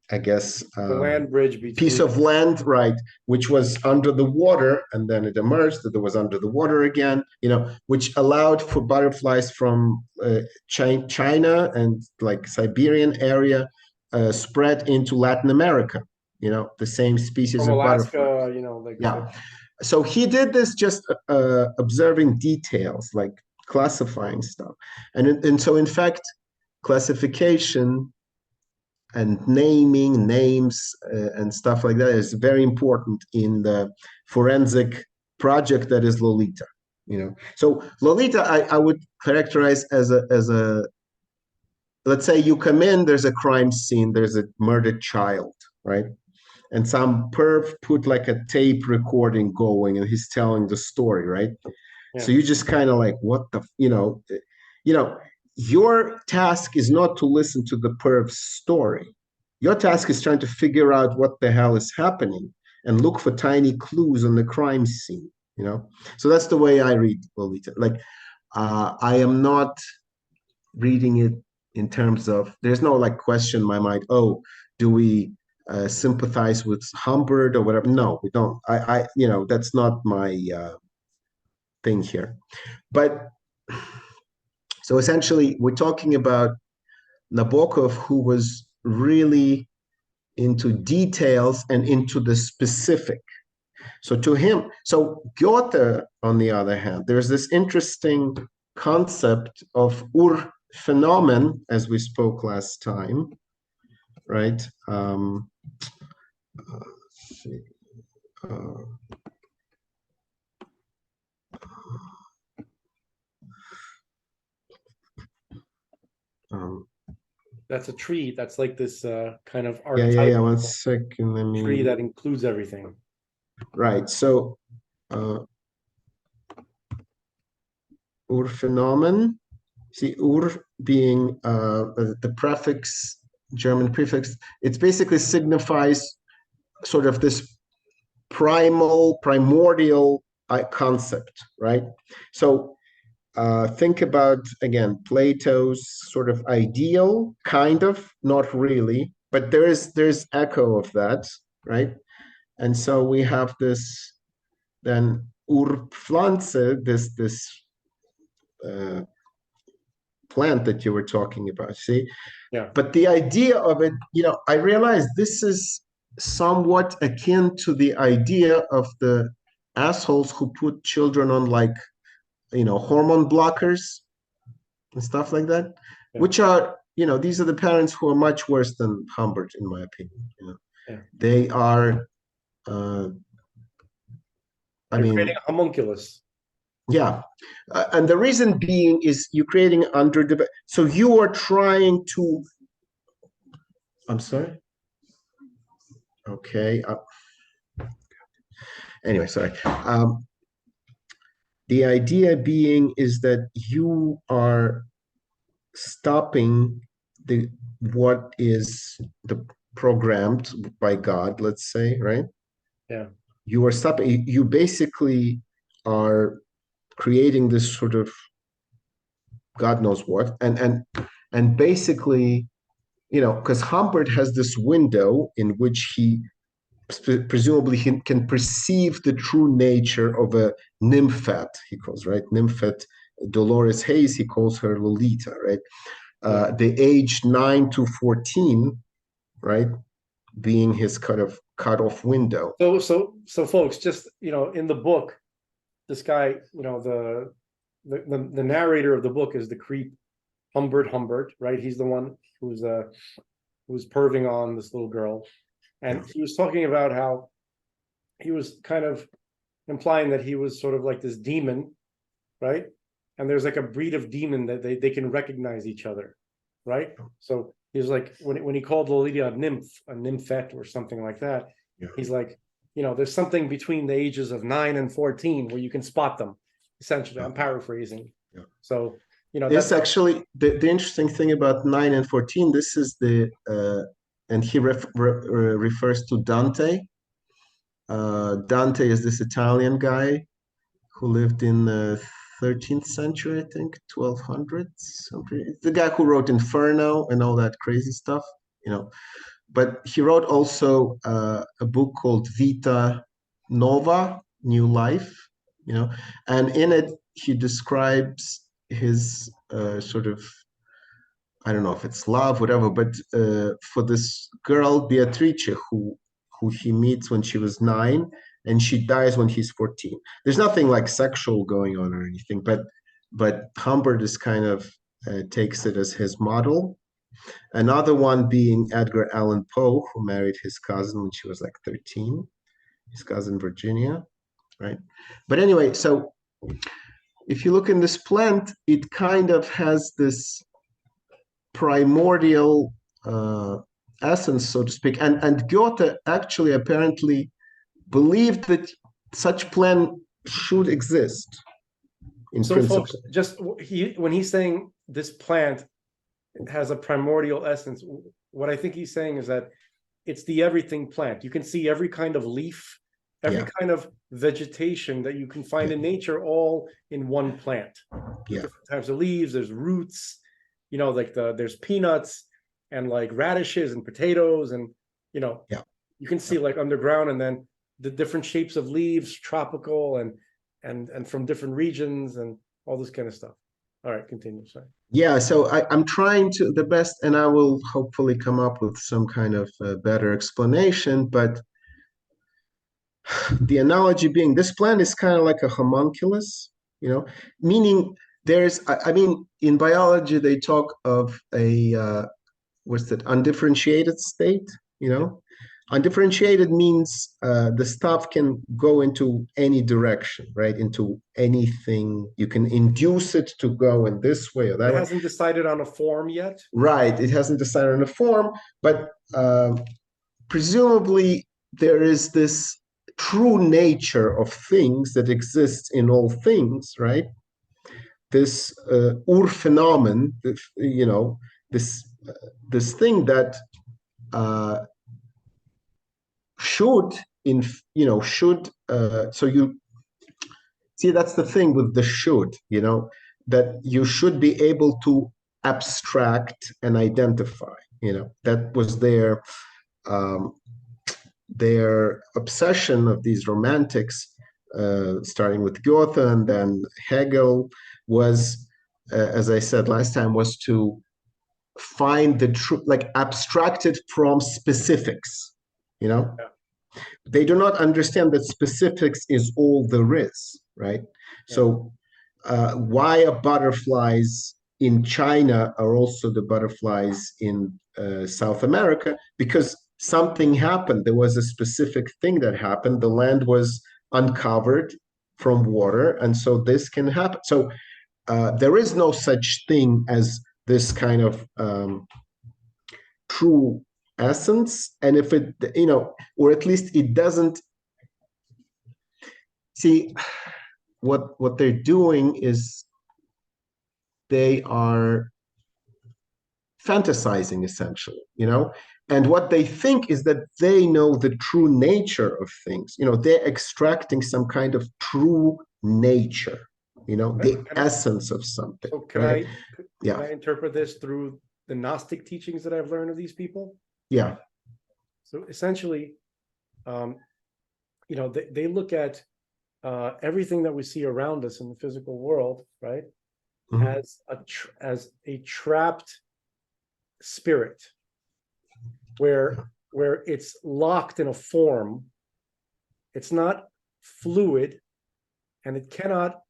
A: I guess
B: The land bridge
A: piece
B: between.
A: of land, right, which was under the water, and then it emerged that it was under the water again, which allowed for butterflies from China and like Siberian area spread into Latin America, the same species
B: From
A: of butterfly.
B: Alaska, like
A: Yeah. So he did this just observing details, like classifying stuff. And so, in fact, classification and naming names and stuff like that is very important in the forensic project that is Lolita. So Lolita, I would characterize as a let's say you come in, there's a crime scene, there's a murdered child, right? And some perv put like a tape recording going, and he's telling the story, right?
B: Yeah.
A: So you just kind of like, what the, your task is not to listen to the perv's story. Your task is trying to figure out what the hell is happening and look for tiny clues on the crime scene, So that's the way I read Lolita. Like, I am not reading it in terms of, there's no like question in my mind, oh, do we sympathize with Humbert or whatever? No, we don't. That's not my thing here. But so essentially, we're talking about Nabokov, who was really into details and into the specific. So to him, so Goethe, on the other hand, there's this interesting concept of Urphänomen, as we spoke last time, right? Let's see.
B: That's a tree. That's like this kind of
A: yeah. 1 second. Let me.
B: Tree that includes everything.
A: Right. So, Urphänomen. See, Ur being the prefix, German prefix, it basically signifies sort of this primordial concept, right? So think about, again, Plato's sort of ideal, kind of, not really, but there's echo of that, right? And so we have this then Urpflanze, this plant that you were talking about, see?
B: Yeah.
A: But the idea of it, I realize this is somewhat akin to the idea of the assholes who put children on like, hormone blockers and stuff like that, which are, these are the parents who are much worse than Humbert, in my opinion. They are,
B: creating a homunculus.
A: Yeah. And the reason being is you're creating so you are trying to, I'm sorry. Okay. Anyway, sorry. The idea being is that you are stopping what is the programmed by God, let's say, right?
B: Yeah.
A: You are stopping, you basically are creating this sort of God knows what, and basically, because Humbert has this window in which he presumably he can perceive the true nature of a nymphet, he calls, right? Nymphet Dolores Hayes, he calls her Lolita, right? The age 9 to 14, right, being his kind of cut-off window.
B: So folks, just in the book, this guy, the narrator of the book is the creep Humbert, right? He's the one who's perving on this little girl, and he was talking about how he was kind of implying that he was sort of like this demon, right? And there's like a breed of demon that they can recognize each other, right? So he's like, when he called Lolita a nymphet or something like that, he's like, there's something between the ages of 9 and 14 where you can spot them. Essentially, I'm paraphrasing. So
A: this actually the interesting thing about 9 and 14. This is the and he refers to Dante. Dante is this Italian guy who lived in the 13th century, I think, 1200s. The guy who wrote Inferno and all that crazy stuff, But he wrote also a book called Vita Nova, New Life, and in it he describes his sort of I don't know if it's love, whatever, but for this girl Beatrice who he meets when she was 9 and she dies when he's 14. There's nothing like sexual going on or anything, but Humbert is kind of takes it as his model. Another one being Edgar Allan Poe, who married his cousin when she was like 13, his cousin Virginia, right? But anyway, so if you look in this plant, it kind of has this primordial essence, so to speak. And Goethe actually apparently believed that such plant should exist in
B: So,
A: principle.
B: folks, just when he's saying this plant has a primordial essence, what I think he's saying is that it's the everything plant. You can see every kind of leaf, every
A: Yeah.
B: kind of vegetation that you can find in nature, all in one plant.
A: Yeah.
B: Different types of leaves. There's roots, like there's peanuts and like radishes and potatoes, and
A: Yeah.
B: you can see like underground, and then the different shapes of leaves, tropical and from different regions and all this kind of stuff. All right, continue. Sorry.
A: Yeah, so I'm trying to the best, and I will hopefully come up with some kind of better explanation. But the analogy being this plant is kind of like a homunculus, meaning I mean, in biology, they talk of a, what's that, undifferentiated state, Undifferentiated means the stuff can go into any direction, right? Into anything. You can induce it to go in this way or that
B: It
A: way.
B: hasn't decided on a form yet.
A: Right. It hasn't decided on a form, but presumably there is this true nature of things that exists in all things, right? This phenomenon, this thing that should so you see, that's the thing with the should, that you should be able to abstract and identify. That was their obsession of these romantics, starting with Goethe and then Hegel, was, as I said last time, was to find the truth, like abstracted from specifics.
B: Yeah.
A: They do not understand that specifics is all there is, right?
B: Yeah.
A: So why are butterflies in China are also the butterflies in South America? Because something happened. There was a specific thing that happened. The land was uncovered from water, and so this can happen. So there is no such thing as this kind of true essence, and if it, or at least it doesn't. See, what they're doing is they are fantasizing essentially, and what they think is that they know the true nature of things. They're extracting some kind of true nature, the essence of something.
B: So can
A: right?
B: I interpret this through the Gnostic teachings that I've learned of these people?
A: Yeah.
B: So essentially, they look at everything that we see around us in the physical world, right, as a trapped spirit, where it's locked in a form. It's not fluid, and it cannot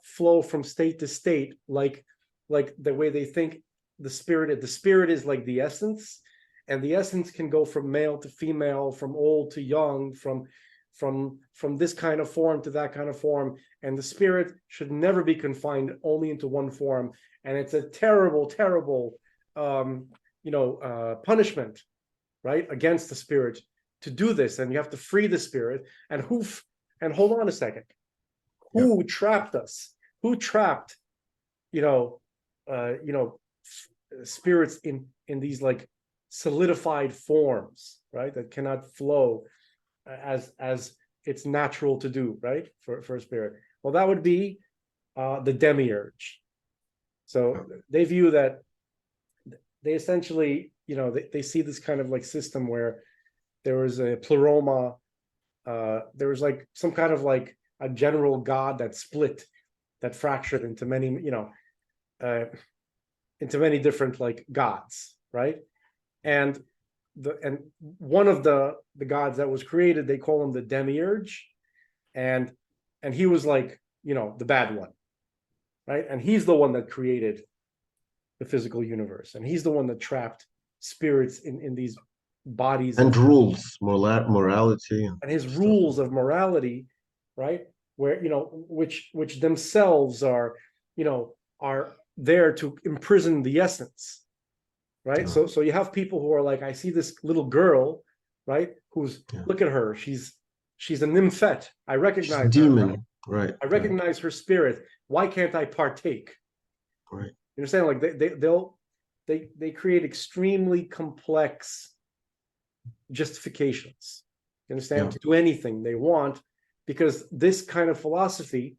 B: flow from state to state like the way they think the spirit is like the essence, and the essence can go from male to female, from old to young, from this kind of form to that kind of form, and the spirit should never be confined only into one form. And it's a terrible punishment, right, against the spirit to do this. And you have to free the spirit. And hold on a second, who trapped us? Who trapped spirits in these like solidified forms, right, that cannot flow as it's natural to do, right, for a spirit? Well, that would be the demiurge. So they view that they essentially, they see this kind of like system where there was a pleroma, there was like some kind of like a general god that split, that fractured into many, into many different like gods, right? And one of the gods that was created, they call him the demiurge, and he was like, the bad one, right? And he's the one that created the physical universe, and he's the one that trapped spirits in these bodies
A: And
B: of,
A: rules, morality and
B: and his
A: stuff.
B: rules of morality, right? Where which themselves are, are there to imprison the essence, right?
A: Yeah.
B: So you have people who are like, I see this little girl, right? Who's,
A: Yeah.
B: look at her, she's a nymphet. I recognize her.
A: Demon, right?
B: I recognize her spirit. Why can't I partake?
A: Right.
B: You understand? Like they create extremely complex justifications. You understand?
A: Yeah.
B: To do anything they want, because this kind of philosophy,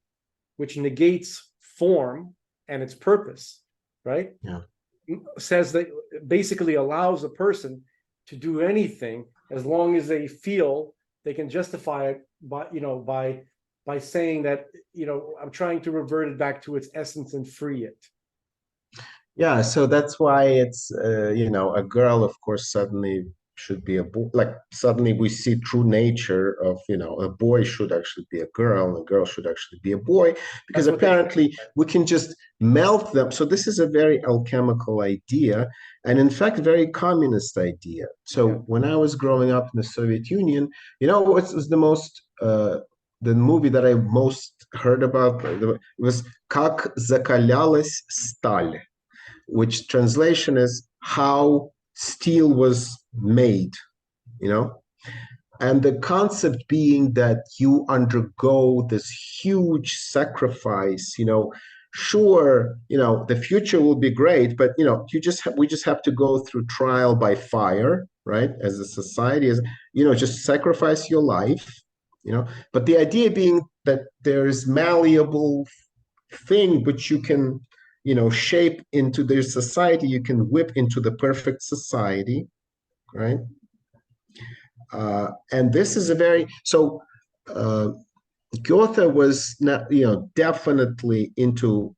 B: which negates form and its purpose, right?
A: Yeah.
B: Says that, basically allows a person to do anything as long as they feel they can justify it by saying that, I'm trying to revert it back to its essence and free it.
A: Yeah, so that's why it's a girl, of course, suddenly should be a boy. Like suddenly we see true nature of, a boy should actually be a girl, and a girl should actually be a boy, because
B: That's what they say.
A: apparently we can just melt them. So this is a very alchemical idea, and in fact, very communist idea. So
B: Yeah.
A: when I was growing up in the Soviet Union, what was the movie that I most heard about? It was "Как закалялась сталь," which translation is how steel was made, you know? And the concept being that you undergo this huge sacrifice, sure, the future will be great, but we just have to go through trial by fire, right? As a society, just sacrifice your life, but the idea being that there is malleable thing which you can shape into their society, you can whip into the perfect society, right? And this is a very so Goethe was not definitely into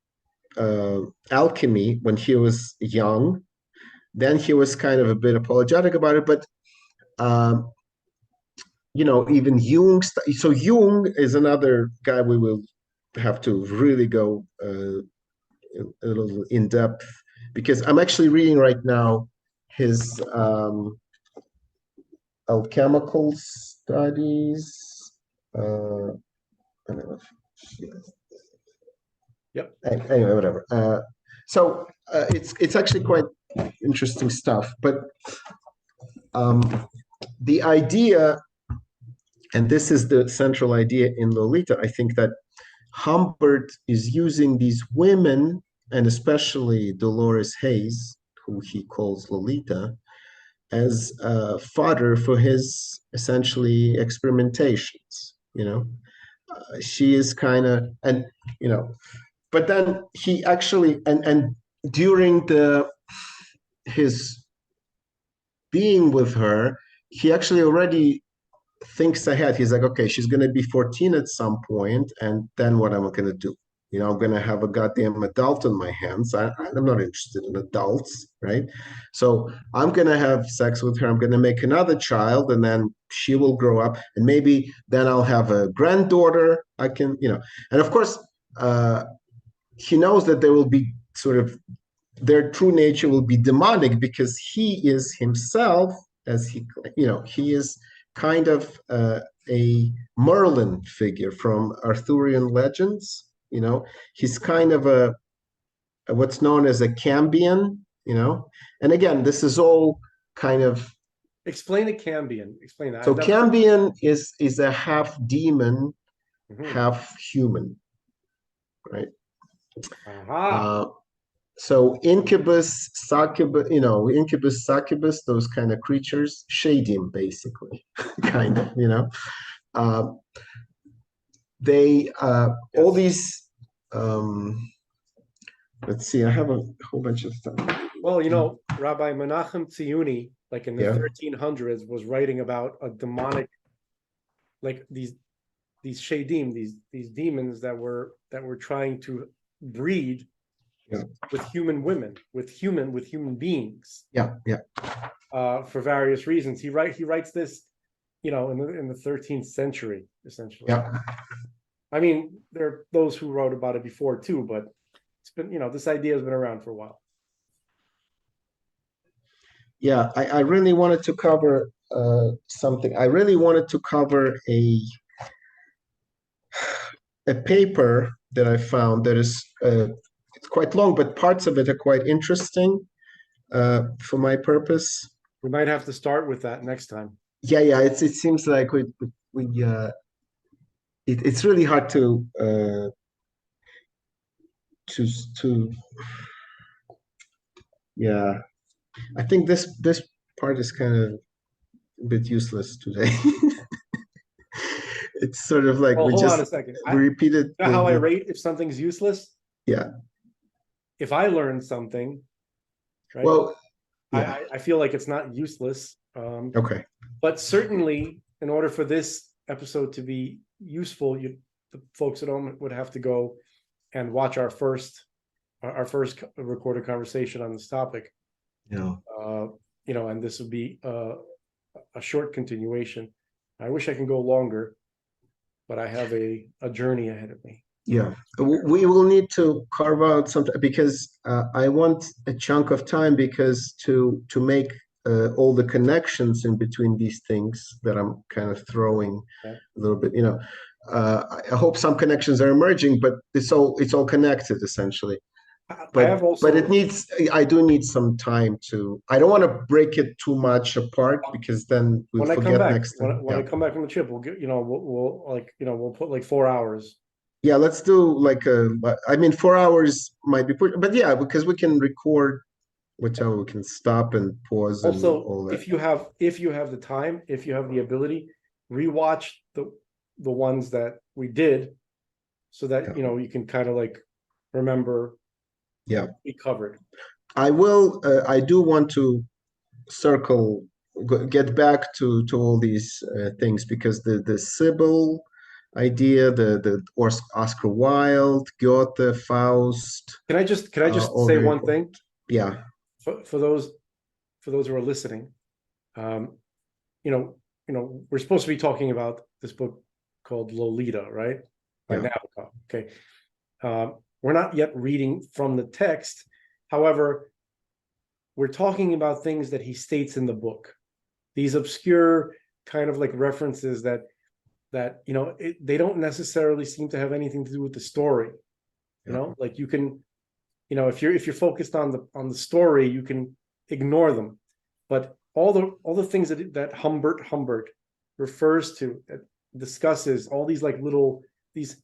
A: alchemy when he was young. Then he was kind of a bit apologetic about it, but um, even Jung. So Jung is another guy we will have to really go a little in depth, because I'm actually reading right now his alchemical studies. I don't know
B: Yep.
A: anyway, whatever. It's actually quite interesting stuff. But the idea, and this is the central idea in Lolita, I think that Humbert is using these women, and especially Dolores Hayes, who he calls Lolita, as fodder for his essentially experimentations. She is kind of, and but then he actually, and during his being with her, he actually already thinks ahead. He's like, okay, she's going to be 14 at some point, and then what am I going to do? I'm going to have a goddamn adult on my hands. I'm not interested in adults, right? So I'm going to have sex with her. I'm going to make another child, and then she will grow up, and maybe then I'll have a granddaughter. I can, and of course, he knows that there will be sort of their true nature will be demonic, because he is himself, as he is kind of a Merlin figure from Arthurian legends. He's kind of a what's known as a Cambion. And again, this is all kind of.
B: Explain a Cambion. Explain that.
A: So Cambion is a half demon, half human, right? So incubus, succubus, succubus, those kind of creatures, shadim, basically, kind of, they all these. Let's see, I have a whole bunch of stuff.
B: Well, Rabbi Menachem Tziyuni, like in the 1300s, was writing about a demonic, like these shadim, these demons that were trying to breed
A: Yeah.
B: with human women, with human beings,
A: Yeah. Yeah.
B: for various reasons. He writes this, in the 13th century, essentially.
A: Yeah.
B: I mean, there are those who wrote about it before too, but it's been, this idea has been around for a while.
A: Yeah. I really wanted to cover something. I really wanted to cover a paper that I found that is it's quite long, but parts of it are quite interesting for my purpose.
B: We might have to start with that next time.
A: Yeah, yeah. It seems like it's really hard to to yeah. I think this part is kind of a bit useless today. It's sort of like
B: Well,
A: we
B: hold on
A: just
B: a second.
A: we repeated
B: You know how I rate if something's useless?
A: yeah.
B: If I learn something, right?
A: Well, yeah.
B: I feel like it's not useless.
A: Okay.
B: But certainly, in order for this episode to be useful, the folks at home would have to go and watch our first recorded conversation on this topic.
A: Yeah.
B: And this would be a short continuation. I wish I can go longer, but I have a journey ahead of me.
A: Yeah, we will need to carve out something because I want a chunk of time because to make all the connections in between these things that I'm kind of throwing a little bit. I hope some connections are emerging, but it's all connected essentially. But I do need some time to. I don't want to break it too much apart because then we'll forget next time.
B: When I come back from the trip, we'll get we'll put like 4 hours.
A: Yeah, let's do like 4 hours might be but yeah, because we can record whichever, we can stop and pause and all that.
B: If you have the time, if you have the ability, rewatch the ones that we did so that you can kind of like remember we covered.
A: I do want to get back to all these things because the Sybil idea, the Oscar Wilde, Goethe, Faust.
B: Can I just say one thing?
A: Yeah.
B: For those who are listening, we're supposed to be talking about this book called Lolita, right? By Nabokov. Okay. We're not yet reading from the text. However, we're talking about things that he states in the book. These obscure kind of like references that they don't necessarily seem to have anything to do with the story. Like you can, if you're focused on the story, you can ignore them. But all the things that Humbert refers to, that discusses all these these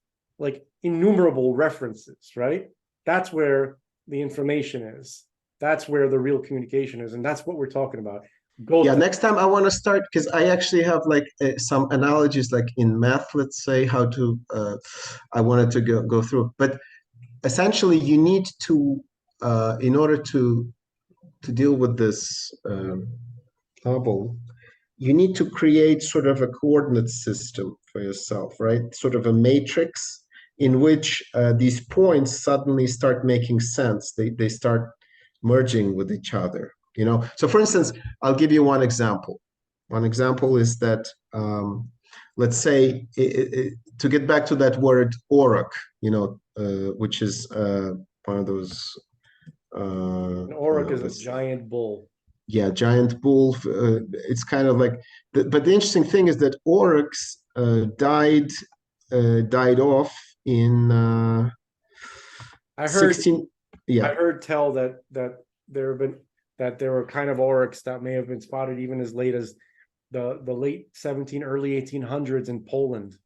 B: innumerable references, right? That's where the information is. That's where the real communication is, and that's what we're talking about.
A: Next time I want to start because I actually have some analogies like in math, let's say, how to I wanted to go through, but essentially you need to in order to deal with this novel, you need to create sort of a coordinate system for yourself, right? Sort of a matrix in which these points suddenly start making sense. They start merging with each other. So for instance, I'll give you one example. One example is that let's say to get back to that word auroch, which is one of those
B: an auroch is a giant bull.
A: Yeah, giant bull. It's kind of like but the interesting thing is that aurochs died off in
B: I heard
A: 16
B: I heard tell that there were kind of aurochs that may have been spotted even as late as the late early 1800s in Poland,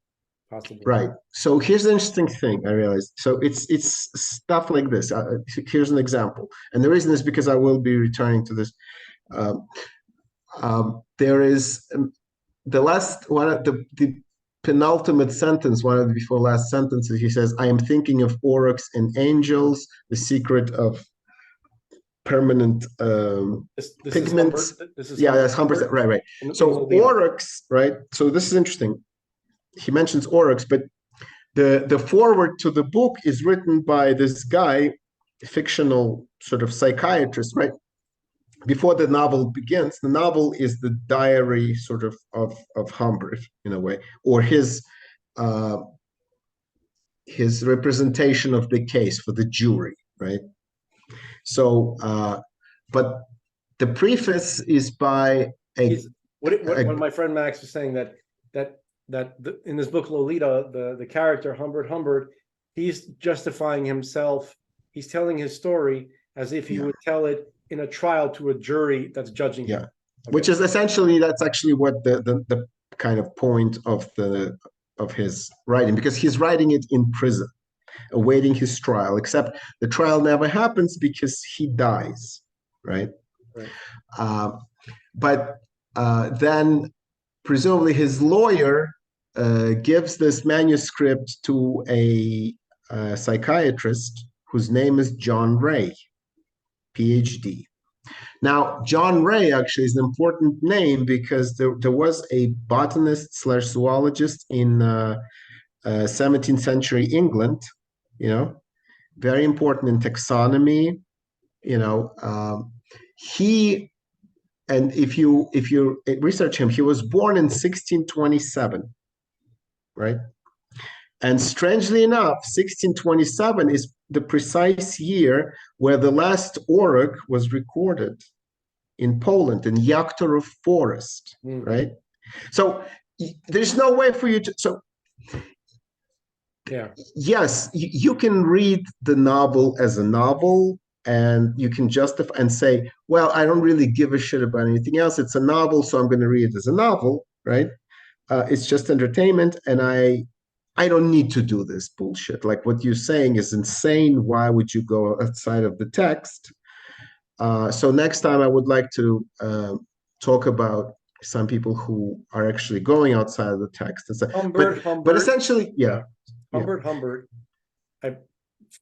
B: possibly.
A: Right. So here's the interesting thing I realized. So it's stuff like this. Here's an example, and the reason is because I will be returning to this. There is the last one, the penultimate sentence, one of the before last sentences. He says, "I am thinking of aurochs and angels, the secret of permanent pigments." That's Humbert. Right. So aurochs, right? So this is interesting. He mentions aurochs, but the foreword to the book is written by this guy fictional sort of psychiatrist, right? Before the novel begins, the novel is the diary sort of Humbert in a way, or uh, his representation of the case for the jury, right? So, but the preface is by a,
B: He's what
A: a
B: my friend Max was saying that in this book Lolita, the character Humbert, he's justifying himself. He's telling his story as if he
A: yeah,
B: would tell it in a trial to a jury that's judging
A: yeah,
B: him. Okay.
A: which is essentially that's actually what the kind of point of his writing, because he's writing it in prison, awaiting his trial. Except the trial never happens because he dies, right?
B: Right.
A: Uh, but then presumably his lawyer gives this manuscript to a psychiatrist whose name is John Ray, PhD. Now, John Ray actually is an important name because there was a botanist slash zoologist in 17th century England, you know, very important in taxonomy, you know. He and if you research him, he was born in 1627, right? And strangely enough, 1627 is the precise year where the last auroch was recorded in Poland, in Yaktorów Forest, right? So there's no way for you to. So
B: Yeah.
A: yes, you can read the novel as a novel, and you can justify and say, well, I don't really give a shit about anything else. It's a novel, so I'm going to read it as a novel, right? It's just entertainment, and I don't need to do this bullshit. Like what you're saying is insane. Why would you go outside of the text? So next time I would like to talk about some people who are actually going outside of the text. And so, but
B: Humbert,
A: essentially, yeah, yeah,
B: Humbert. I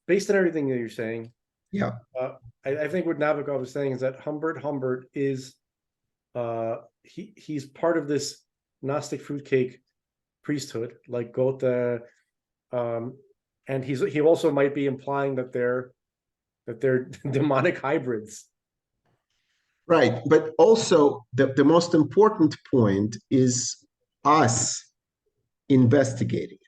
B: based on everything that you're saying,
A: yeah,
B: I think what Nabokov is saying is that Humbert is he's part of this Gnostic fruitcake priesthood, like Goethe, and he also might be implying that they're demonic hybrids.
A: right. But also the most important point is us investigating,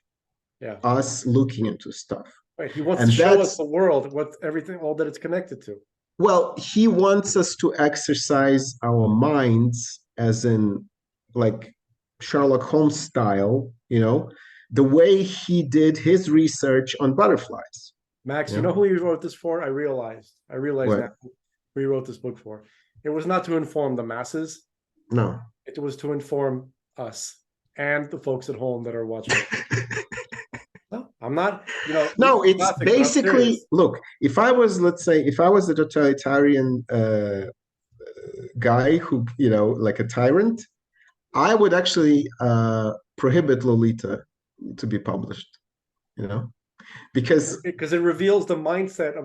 B: Yeah,
A: us looking into stuff.
B: right. He wants to
A: And
B: show us
A: that's,
B: the world, what everything, all that it's connected to.
A: well, he wants us to exercise our minds, as in like Sherlock Holmes style, you know, the way he did his research on butterflies.
B: Max,
A: You
B: you know
A: know,
B: who he wrote this for? I realized now
A: what?
B: who he wrote this book for. It was not to inform the masses.
A: No.
B: It was to inform us and the folks at home that are watching. No, I'm not, this
A: No,
B: is
A: it's
B: classic, but I'm
A: basically,
B: serious.
A: look, if I was, let's say, if I was a totalitarian guy who, you know, like a tyrant, I would actually prohibit Lolita to be published, you know, because
B: Because it reveals the mindset of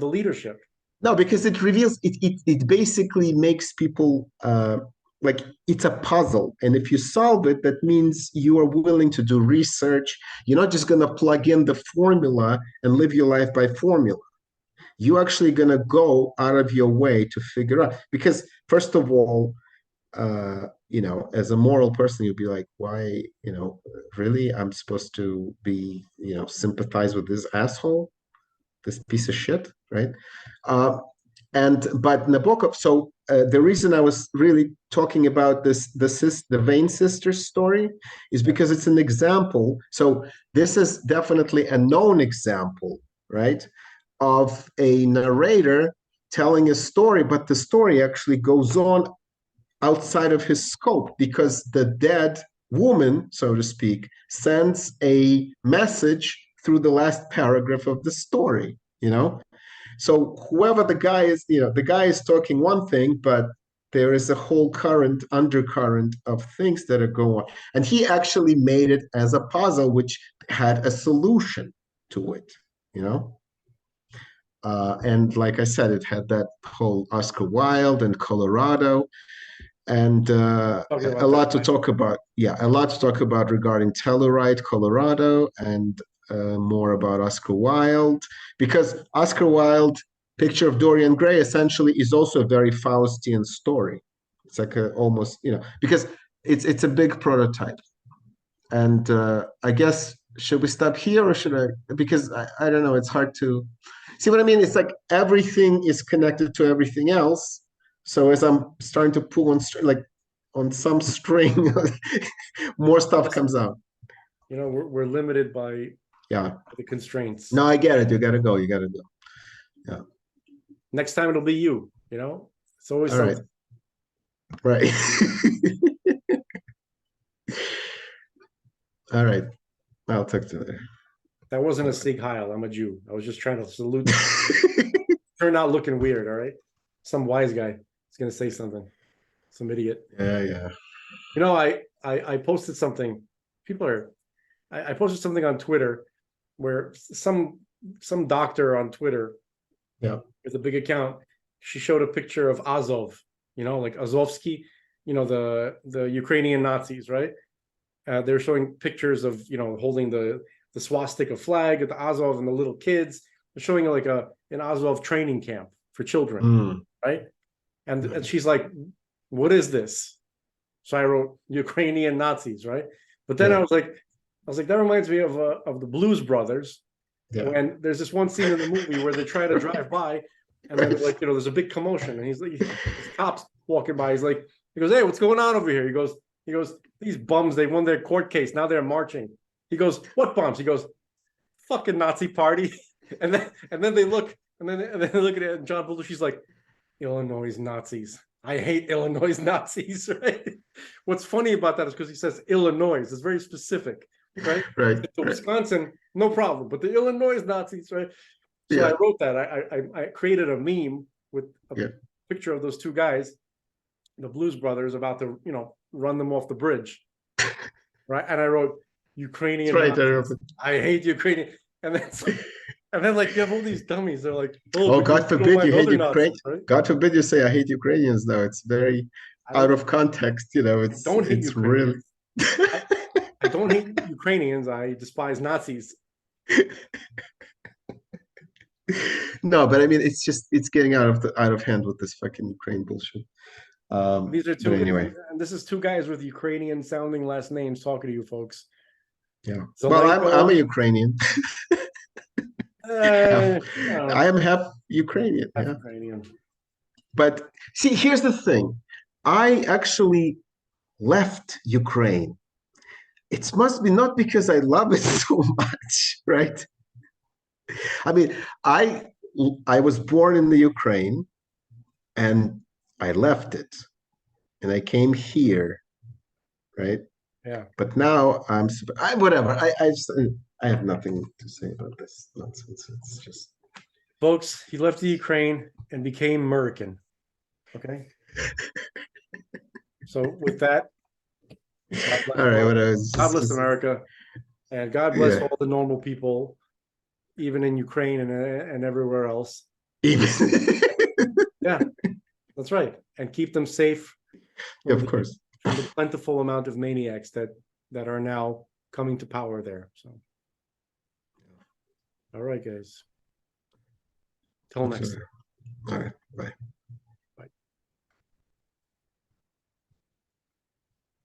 B: the leadership.
A: no, because it reveals it basically makes people like it's a puzzle. And if you solve it, that means you are willing to do research. You're not just gonna plug in the formula and live your life by formula. You're actually gonna go out of your way to figure out, because first of all, you know, as a moral person, you'd be like, why, you know, really? I'm supposed to be, you know, sympathize with this asshole, this piece of shit, right? Uh, and but Nabokov. So the reason I was really talking about the Vane sisters story is
B: Yeah.
A: because it's an example. So this is definitely a known example, right, of a narrator telling a story, but the story actually goes on outside of his scope because the dead woman, so to speak, sends a message through the last paragraph of the story, you know? So whoever the guy is, you know, the guy is talking one thing, but there is a whole undercurrent of things that are going on. And he actually made it as a puzzle, which had a solution to it, you know? And like I said, it had that whole Oscar Wilde and Colorado, and
B: Talking
A: a
B: about that
A: lot to
B: time.
A: talk about. Yeah, a lot to talk about regarding Telluride, Colorado, and more about Oscar Wilde, because Oscar Wilde, Picture of Dorian Gray, essentially is also a very Faustian story. It's like a almost, because it's a big prototype. And I guess, should we stop here or should I? Because I don't know, it's hard to see what I mean. It's like everything is connected to everything else. So as I'm starting to pull on like on some string, more stuff
B: Listen,
A: comes out.
B: we're limited by
A: Yeah.
B: the constraints.
A: No, I get it. You gotta go. You gotta go. Yeah.
B: Next time it'll be you. It's always
A: All right.
B: something.
A: Right. All right. I'll talk to you later.
B: That wasn't a Sieg Heil. I'm a Jew. I was just trying to salute. Turned out looking weird. All right. Some wise guy is gonna say something. Some idiot.
A: Yeah, yeah.
B: I posted something. I posted something on Twitter where some doctor on Twitter,
A: Yeah,
B: with a big account, she showed a picture of Azov, like Azovsky, the Ukrainian Nazis, right? They're showing pictures of holding the swastika flag at the Azov and the little kids. They're showing like an Azov training camp for children, right? And she's like, "What is this?" So I wrote Ukrainian Nazis, right? But then I was like, that reminds me of the Blues Brothers.
A: yeah.
B: When there's this one scene in the movie where they try to drive by, and then like there's a big commotion, and he's like, there's cops walking by. He goes, "Hey, what's going on over here?" He goes, "These bums, they won their court case. Now they're marching." He goes, "What bums?" He goes, "Fucking Nazi party." And then they look, and then they look at it, and John Belushi's like, "Illinois Nazis. I hate Illinois Nazis," right? What's funny about that is because he says Illinois. It's very specific, right?
A: Right.
B: So Wisconsin, no problem, but the Illinois Nazis, right? So I wrote that. I created a meme with a picture of those two guys, the Blues Brothers, about to run them off the bridge, right? And I wrote Ukrainian.
A: That's right.
B: Nazis. I hate Ukrainian, and then like you have all these dummies. They're like,
A: oh, God forbid you hate Ukraine.
B: Right?
A: God forbid you say I hate Ukrainians. Though it's very out of context. It's
B: don't hate
A: it's
B: Ukrainians.
A: really.
B: I don't hate Ukrainians. I despise Nazis.
A: No, but I mean, it's getting out of hand with this fucking Ukraine bullshit.
B: These are two.
A: Anyway,
B: and this is two guys with Ukrainian sounding last names talking to you folks.
A: Yeah.
B: Zelenko,
A: well, I'm a Ukrainian. I am half Ukrainian.
B: Half Ukrainian.
A: But see, here's the thing. I actually left Ukraine. It must be not because I love it so much, right? I mean, I was born in the Ukraine and I left it and I came here, right?
B: Yeah.
A: But now whatever. I have nothing to say about this nonsense. It's just,
B: folks, he left the Ukraine and became American. Okay. So with that,
A: all right.
B: God bless America, and God bless all the normal people, even in Ukraine and everywhere else.
A: Even.
B: Yeah, that's right, and keep them safe.
A: Of course.
B: From the plentiful amount of maniacs that are now coming to power there. So, all right, guys. Till next time.
A: All right. Bye.